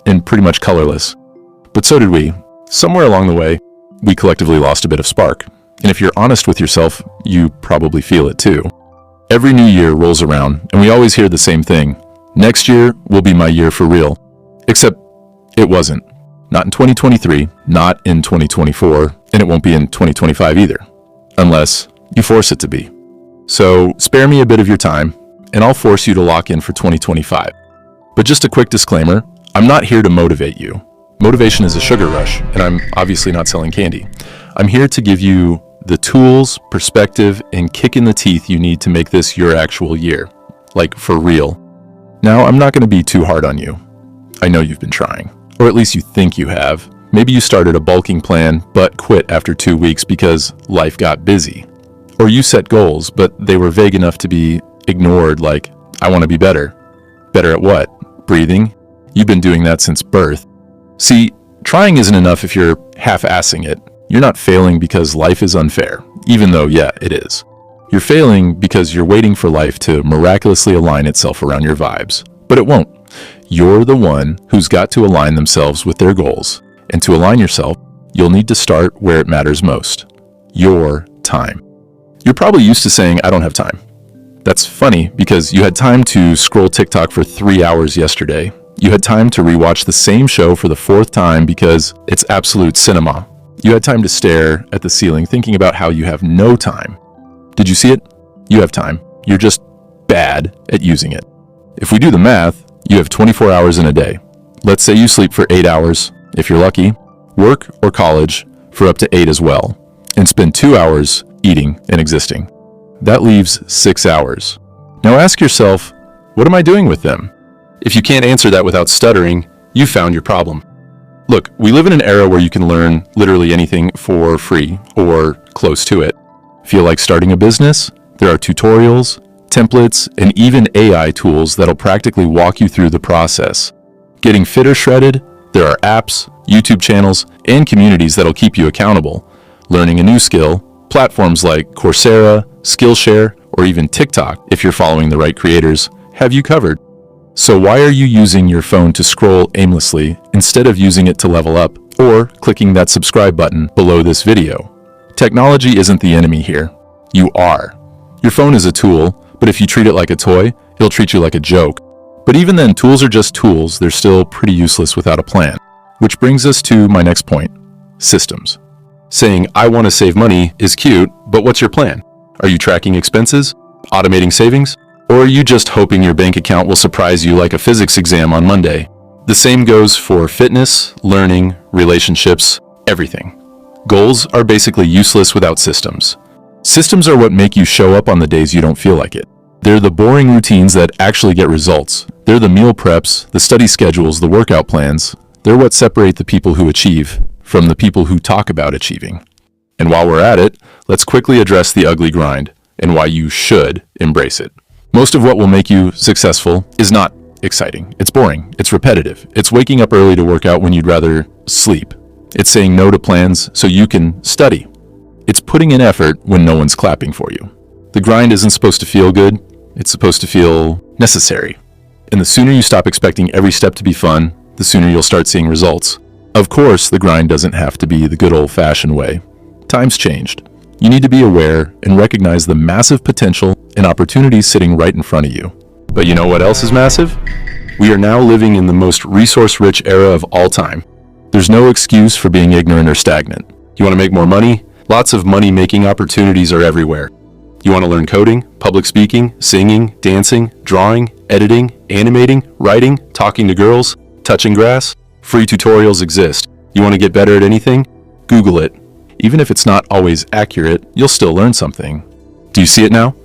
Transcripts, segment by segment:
and pretty much colorless. But so did we. Somewhere along the way, we collectively lost a bit of spark. And if you're honest with yourself, you probably feel it too. Every new year rolls around, and we always hear the same thing. Next year will be my year for real. Except it wasn't. Not in 2023, not in 2024, and it won't be in 2025 either. Unless you force it to be. So spare me a bit of your time, and I'll force you to lock in for 2025. But just a quick disclaimer, I'm not here to motivate you. Motivation is a sugar rush, and I'm obviously not selling candy. I'm here to give you the tools, perspective, and kick in the teeth you need to make this your actual year. Like, for real. Now, I'm not going to be too hard on you. I know you've been trying. Or at least you think you have. Maybe you started a bulking plan, but quit after 2 weeks because life got busy. Or you set goals, but they were vague enough to be ignored, like, I want to be better. Better at what? Breathing? You've been doing that since birth. See, trying isn't enough if you're half-assing it. You're not failing because life is unfair, even though, yeah, it is. You're failing because you're waiting for life to miraculously align itself around your vibes. But it won't. You're the one who's got to align themselves with their goals. And to align yourself, you'll need to start where it matters most. Your time. You're probably used to saying, I don't have time. That's funny because you had time to scroll TikTok for 3 hours yesterday. You had time to rewatch the same show for the 4th time because it's absolute cinema. You had time to stare at the ceiling thinking about how you have no time. Did you see it? You have time. You're just bad at using it. If we do the math, you have 24 hours in a day. Let's say you sleep for 8 hours, if you're lucky, work or college for up to 8 as well, and spend 2 hours eating and existing. That leaves 6 hours. Now ask yourself, what am I doing with them? If you can't answer that without stuttering, you've found your problem. Look, we live in an era where you can learn literally anything for free or close to it. Feel like starting a business? There are tutorials, templates, and even AI tools that'll practically walk you through the process. Getting fit or shredded? There are apps, YouTube channels, and communities that'll keep you accountable. Learning a new skill? Platforms like Coursera, Skillshare, or even TikTok, if you're following the right creators, have you covered. So why are you using your phone to scroll aimlessly instead of using it to level up or clicking that subscribe button below this video? Technology isn't the enemy here. You are. Your phone is a tool, but if you treat it like a toy, it'll treat you like a joke. But even then, tools are just tools. They're still pretty useless without a plan. Which brings us to my next point, systems. Saying, I want to save money is cute, but what's your plan? Are you tracking expenses? Automating savings? Or are you just hoping your bank account will surprise you like a physics exam on Monday? The same goes for fitness, learning, relationships, everything. Goals are basically useless without systems. Systems are what make you show up on the days you don't feel like it. They're the boring routines that actually get results. They're the meal preps, the study schedules, the workout plans. They're what separate the people who achieve from the people who talk about achieving. And while we're at it, let's quickly address the ugly grind and why you should embrace it. Most of what will make you successful is not exciting. It's boring. It's repetitive. It's waking up early to work out when you'd rather sleep. It's saying no to plans so you can study. It's putting in effort when no one's clapping for you. The grind isn't supposed to feel good. It's supposed to feel necessary. And the sooner you stop expecting every step to be fun, the sooner you'll start seeing results. Of course, the grind doesn't have to be the good old-fashioned way. Time's changed. You need to be aware and recognize the massive potential and opportunities sitting right in front of you. But you know what else is massive? We are now living in the most resource-rich era of all time. There's no excuse for being ignorant or stagnant. You want to make more money? Lots of money-making opportunities are everywhere. You want to learn coding, public speaking, singing, dancing, drawing, editing, animating, writing, talking to girls, touching grass? Free tutorials exist. You want to get better at anything? Google it. Even if it's not always accurate, you'll still learn something. Do you see it now?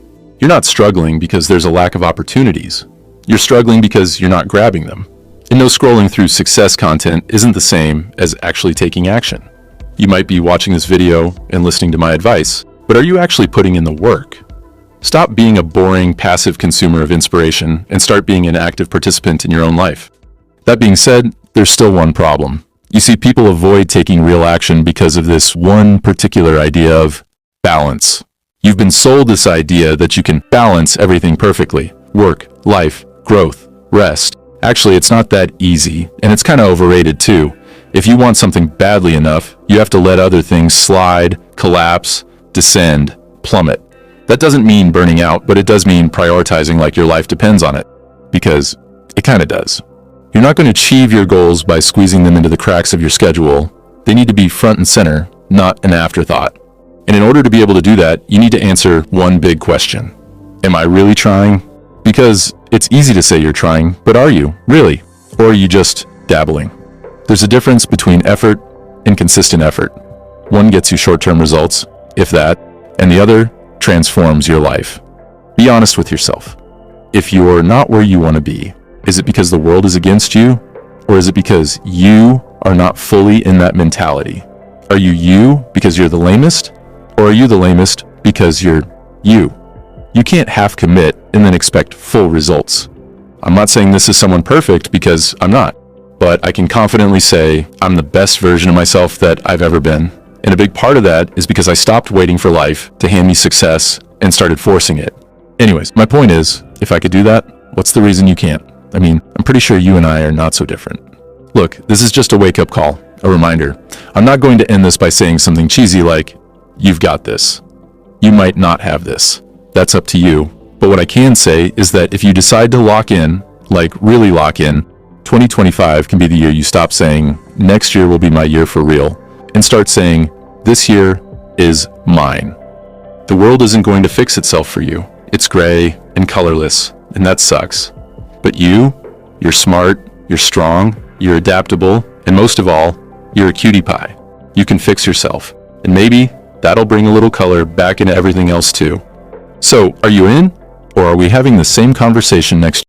You're not struggling because there's a lack of opportunities. You're struggling because you're not grabbing them. And no scrolling through success content isn't the same as actually taking action. You might be watching this video and listening to my advice, but are you actually putting in the work? Stop being a boring, passive consumer of inspiration and start being an active participant in your own life. That being said, there's still one problem. You see, people avoid taking real action because of this one particular idea of balance. You've been sold this idea that you can balance everything perfectly: work, life, growth, rest. Actually, it's not that easy, and it's kind of overrated too. If you want something badly enough, you have to let other things slide, collapse, descend, plummet. That doesn't mean burning out, but it does mean prioritizing like your life depends on it. Because it kind of does. You're not going to achieve your goals by squeezing them into the cracks of your schedule. They need to be front and center, not an afterthought. And in order to be able to do that, you need to answer one big question. Am I really trying? Because it's easy to say you're trying, but are you, really? Or are you just dabbling? There's a difference between effort and consistent effort. One gets you short-term results, if that, and the other transforms your life. Be honest with yourself. If you're not where you want to be, is it because the world is against you? Or is it because you are not fully in that mentality? Are you because you're the lamest? Or are you the lamest because you're you? You can't half commit and then expect full results. I'm not saying this is someone perfect because I'm not, but I can confidently say I'm the best version of myself that I've ever been. And a big part of that is because I stopped waiting for life to hand me success and started forcing it. Anyways, my point is, if I could do that, what's the reason you can't? I mean, I'm pretty sure you and I are not so different. Look, this is just a wake-up call, a reminder. I'm not going to end this by saying something cheesy like, you've got this. You might not have this. That's up to you. But what I can say is that if you decide to lock in, like really lock in, 2025 can be the year you stop saying, next year will be my year for real, and start saying, this year is mine. The world isn't going to fix itself for you. It's gray and colorless, and that sucks. But you're smart, you're strong, you're adaptable, and most of all, you're a cutie pie. You can fix yourself, and maybe that'll bring a little color back into everything else too. So, are you in, or are we having the same conversation next